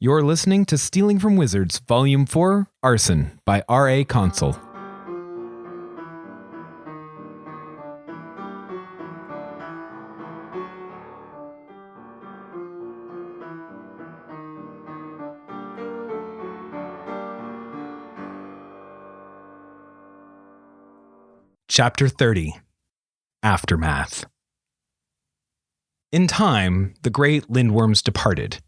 You're listening to Stealing from Wizards, Volume 4, Arson, by R.A. Consul. Chapter 30. Aftermath. In time, the great lindworms departed.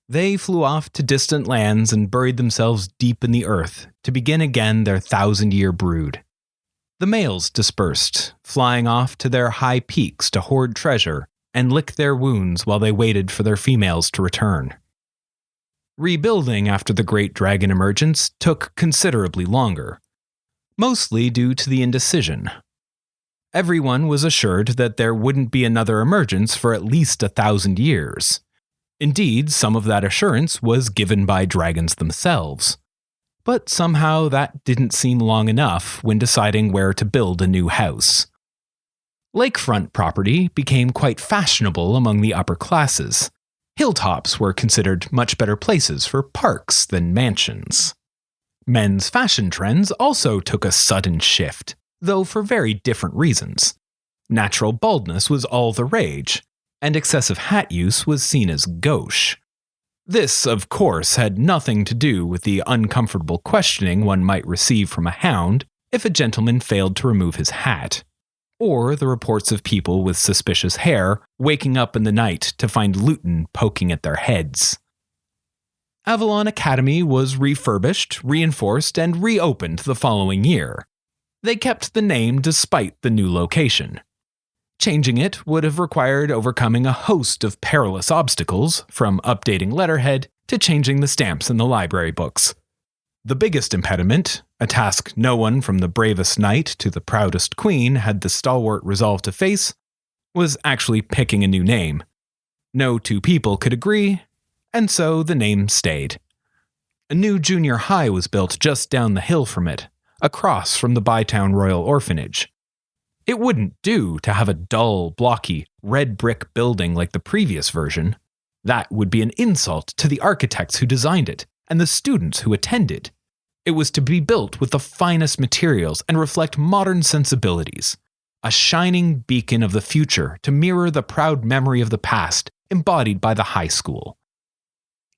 They flew off to distant lands and buried themselves deep in the earth to begin again their 1,000-year brood. The males dispersed, flying off to their high peaks to hoard treasure and lick their wounds while they waited for their females to return. Rebuilding after the great dragon emergence took considerably longer, mostly due to the indecision. Everyone was assured that there wouldn't be another emergence for at least 1,000 years. Indeed, some of that assurance was given by dragons themselves. But somehow that didn't seem long enough when deciding where to build a new house. Lakefront property became quite fashionable among the upper classes. Hilltops were considered much better places for parks than mansions. Men's fashion trends also took a sudden shift, though for very different reasons. Natural baldness was all the rage, and excessive hat use was seen as gauche. This, of course, had nothing to do with the uncomfortable questioning one might receive from a hound if a gentleman failed to remove his hat, or the reports of people with suspicious hair waking up in the night to find Luton poking at their heads. Avalon Academy was refurbished, reinforced, and reopened the following year. They kept the name despite the new location. Changing it would have required overcoming a host of perilous obstacles, from updating letterhead to changing the stamps in the library books. The biggest impediment, a task no one from the bravest knight to the proudest queen had the stalwart resolve to face, was actually picking a new name. No two people could agree, and so the name stayed. A new junior high was built just down the hill from it, across from the Bytown Royal Orphanage. It wouldn't do to have a dull, blocky, red brick building like the previous version. That would be an insult to the architects who designed it and the students who attended. It was to be built with the finest materials and reflect modern sensibilities. A shining beacon of the future to mirror the proud memory of the past embodied by the high school.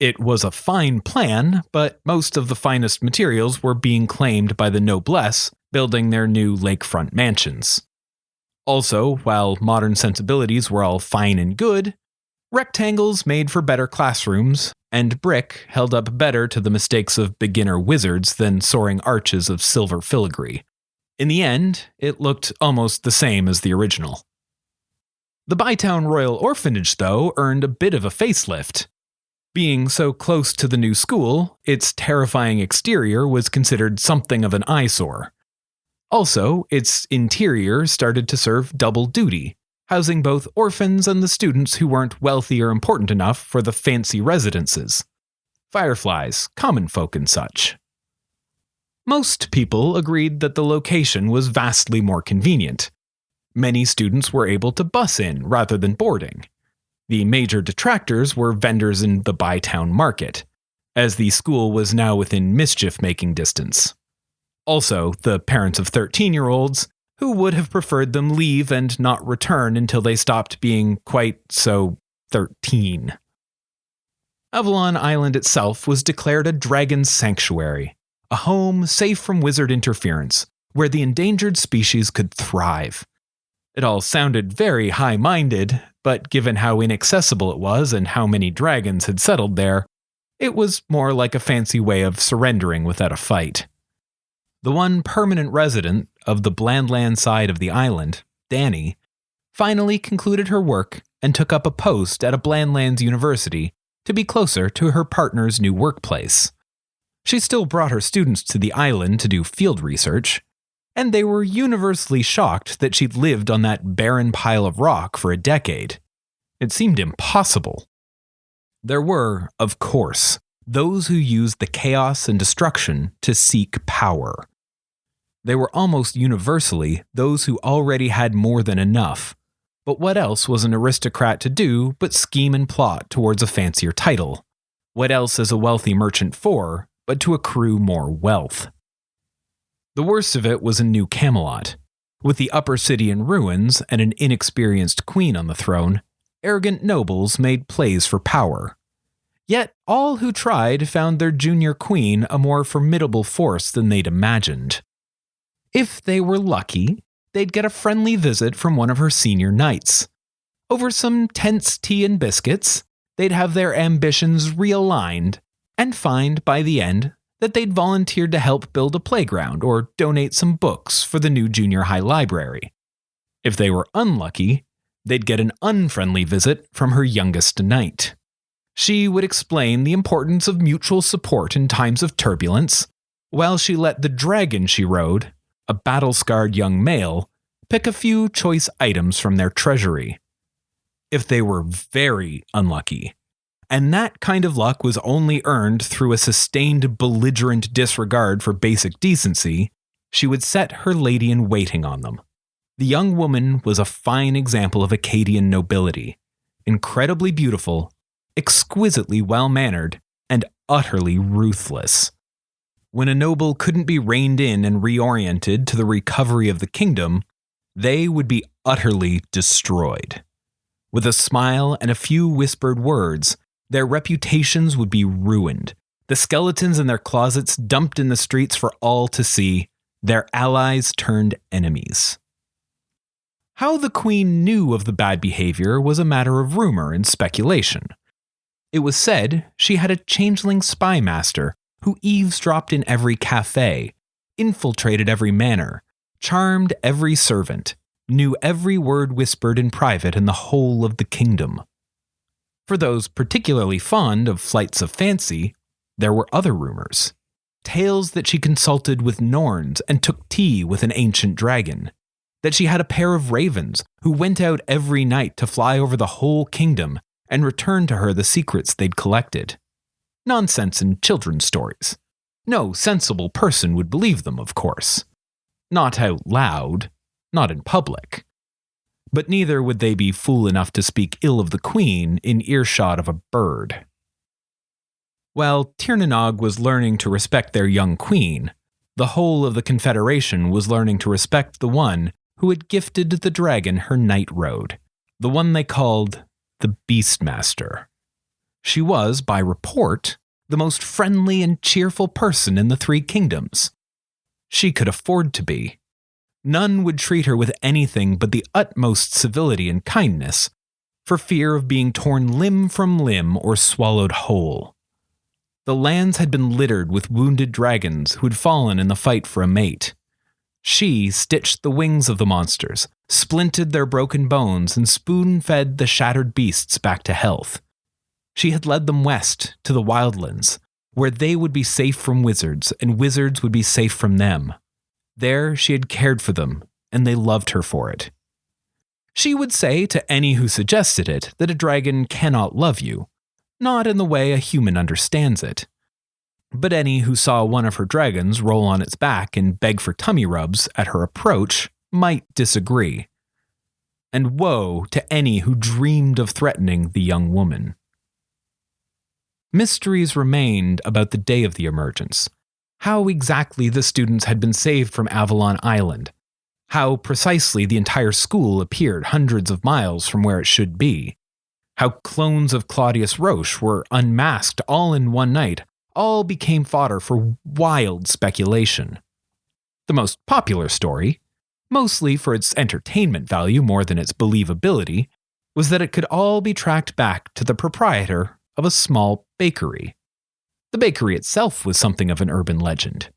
It was a fine plan, but most of the finest materials were being claimed by the noblesse building their new lakefront mansions. Also, while modern sensibilities were all fine and good, rectangles made for better classrooms, and brick held up better to the mistakes of beginner wizards than soaring arches of silver filigree. In the end, it looked almost the same as the original. The Bytown Royal Orphanage, though, earned a bit of a facelift. Being so close to the new school, its terrifying exterior was considered something of an eyesore. Also, its interior started to serve double duty, housing both orphans and the students who weren't wealthy or important enough for the fancy residences. Fireflies, common folk and such. Most people agreed that the location was vastly more convenient. Many students were able to bus in rather than boarding. The major detractors were vendors in the Bytown market, as the school was now within mischief-making distance. Also, the parents of 13-year-olds, who would have preferred them leave and not return until they stopped being quite so 13. Avalon Island itself was declared a dragon sanctuary, a home safe from wizard interference, where the endangered species could thrive. It all sounded very high-minded, but given how inaccessible it was and how many dragons had settled there, it was more like a fancy way of surrendering without a fight. The one permanent resident of the Blandland side of the island, Danny, finally concluded her work and took up a post at a Blandlands university to be closer to her partner's new workplace. She still brought her students to the island to do field research, and they were universally shocked that she'd lived on that barren pile of rock for a decade. It seemed impossible. There were, of course, those who used the chaos and destruction to seek power. They were almost universally those who already had more than enough. But what else was an aristocrat to do but scheme and plot towards a fancier title? What else is a wealthy merchant for but to accrue more wealth? The worst of it was in New Camelot. With the upper city in ruins and an inexperienced queen on the throne, arrogant nobles made plays for power. Yet all who tried found their junior queen a more formidable force than they'd imagined. If they were lucky, they'd get a friendly visit from one of her senior knights. Over some tense tea and biscuits, they'd have their ambitions realigned and find by the end that they'd volunteered to help build a playground or donate some books for the new junior high library. If they were unlucky, they'd get an unfriendly visit from her youngest knight. She would explain the importance of mutual support in times of turbulence, while she let the dragon she rode, a battle-scarred young male, pick a few choice items from their treasury. If they were very unlucky, and that kind of luck was only earned through a sustained belligerent disregard for basic decency, she would set her lady-in-waiting on them. The young woman was a fine example of Acadian nobility, incredibly beautiful, exquisitely well-mannered, and utterly ruthless. When a noble couldn't be reined in and reoriented to the recovery of the kingdom, they would be utterly destroyed. With a smile and a few whispered words, their reputations would be ruined, the skeletons in their closets dumped in the streets for all to see, their allies turned enemies. How the queen knew of the bad behavior was a matter of rumor and speculation. It was said she had a changeling spy master who eavesdropped in every cafe, infiltrated every manor, charmed every servant, knew every word whispered in private in the whole of the kingdom. For those particularly fond of flights of fancy, there were other rumors. Tales that she consulted with Norns and took tea with an ancient dragon. That she had a pair of ravens who went out every night to fly over the whole kingdom and return to her the secrets they'd collected. Nonsense and children's stories. No sensible person would believe them, of course. Not out loud, not in public. But neither would they be fool enough to speak ill of the queen in earshot of a bird. While Tir na Nog was learning to respect their young queen, the whole of the Confederation was learning to respect the one who had gifted the dragon her knight rode, the one they called the Beastmaster. She was, by report, the most friendly and cheerful person in the Three Kingdoms. She could afford to be. None would treat her with anything but the utmost civility and kindness, for fear of being torn limb from limb or swallowed whole. The lands had been littered with wounded dragons who had fallen in the fight for a mate. She stitched the wings of the monsters, splinted their broken bones, and spoon-fed the shattered beasts back to health. She had led them west to the wildlands, where they would be safe from wizards, and wizards would be safe from them. There she had cared for them, and they loved her for it. She would say to any who suggested it that a dragon cannot love you, not in the way a human understands it. But any who saw one of her dragons roll on its back and beg for tummy rubs at her approach might disagree. And woe to any who dreamed of threatening the young woman. Mysteries remained about the day of the emergence. How exactly the students had been saved from Avalon Island. How precisely the entire school appeared hundreds of miles from where it should be. How clones of Claudius Roche were unmasked all in one night, all became fodder for wild speculation. The most popular story, mostly for its entertainment value more than its believability, was that it could all be tracked back to the proprietor of a small bakery. The bakery itself was something of an urban legend.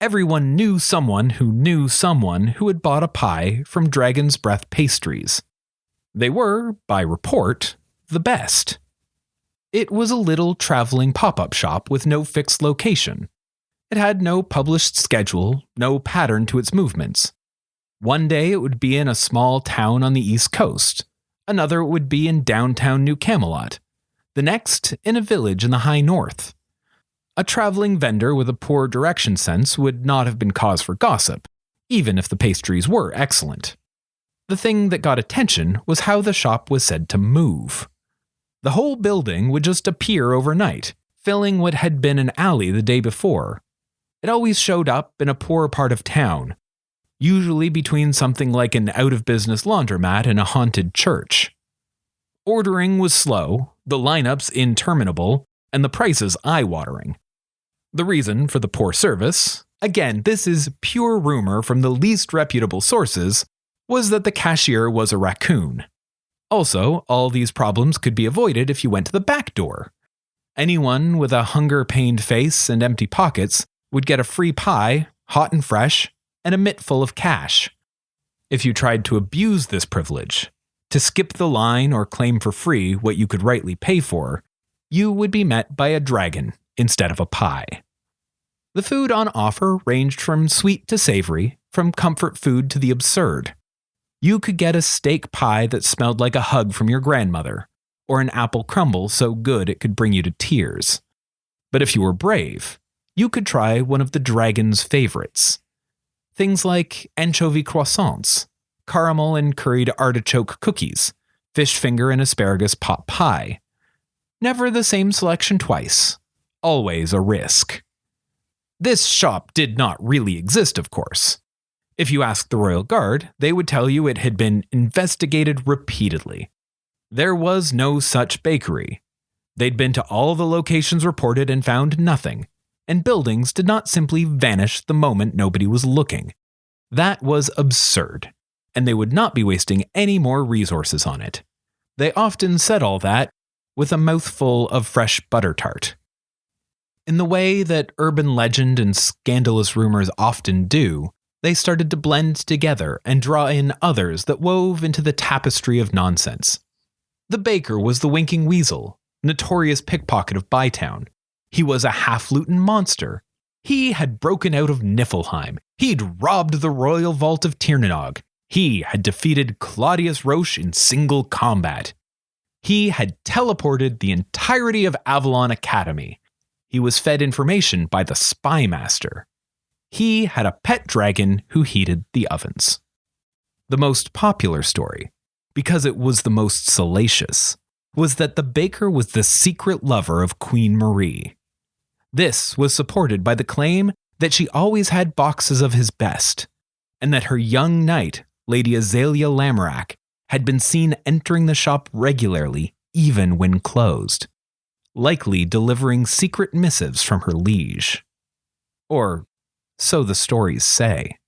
Everyone knew someone who had bought a pie from Dragon's Breath Pastries. They were, by report, the best. It was a little traveling pop-up shop with no fixed location. It had no published schedule, no pattern to its movements. One day it would be in a small town on the East Coast. Another it would be in downtown New Camelot. The next, in a village in the high north. A traveling vendor with a poor direction sense would not have been cause for gossip, even if the pastries were excellent. The thing that got attention was how the shop was said to move. The whole building would just appear overnight, filling what had been an alley the day before. It always showed up in a poor part of town, usually between something like an out-of-business laundromat and a haunted church. Ordering was slow, the lineups interminable, and the prices eye-watering. The reason for the poor service, again, this is pure rumor from the least reputable sources, was that the cashier was a raccoon. Also, all these problems could be avoided if you went to the back door. Anyone with a hunger-pained face and empty pockets would get a free pie, hot and fresh, and a mitt full of cash. If you tried to abuse this privilege, to skip the line or claim for free what you could rightly pay for, you would be met by a dragon instead of a pie. The food on offer ranged from sweet to savory, from comfort food to the absurd. You could get a steak pie that smelled like a hug from your grandmother, or an apple crumble so good it could bring you to tears. But if you were brave, you could try one of the dragon's favorites. Things like anchovy croissants, caramel and curried artichoke cookies, fish finger and asparagus pot pie. Never the same selection twice. Always a risk. This shop did not really exist, of course. If you asked the Royal Guard, they would tell you it had been investigated repeatedly. There was no such bakery. They'd been to all the locations reported and found nothing, and buildings did not simply vanish the moment nobody was looking. That was absurd, and they would not be wasting any more resources on it. They often said all that with a mouthful of fresh butter tart. In the way that urban legend and scandalous rumors often do, they started to blend together and draw in others that wove into the tapestry of nonsense. The baker was the Winking Weasel, notorious pickpocket of Bytown. He was a half-Luton monster. He had broken out of Niflheim. He'd robbed the royal vault of Tirnanog. He had defeated Claudius Roche in single combat. He had teleported the entirety of Avalon Academy. He was fed information by the Spy Master. He had a pet dragon who heated the ovens. The most popular story, because it was the most salacious, was that the baker was the secret lover of Queen Marie. This was supported by the claim that she always had boxes of his best, and that her young knight, Lady Azalea Lamorak, had been seen entering the shop regularly, even when closed, likely delivering secret missives from her liege. Or so the stories say.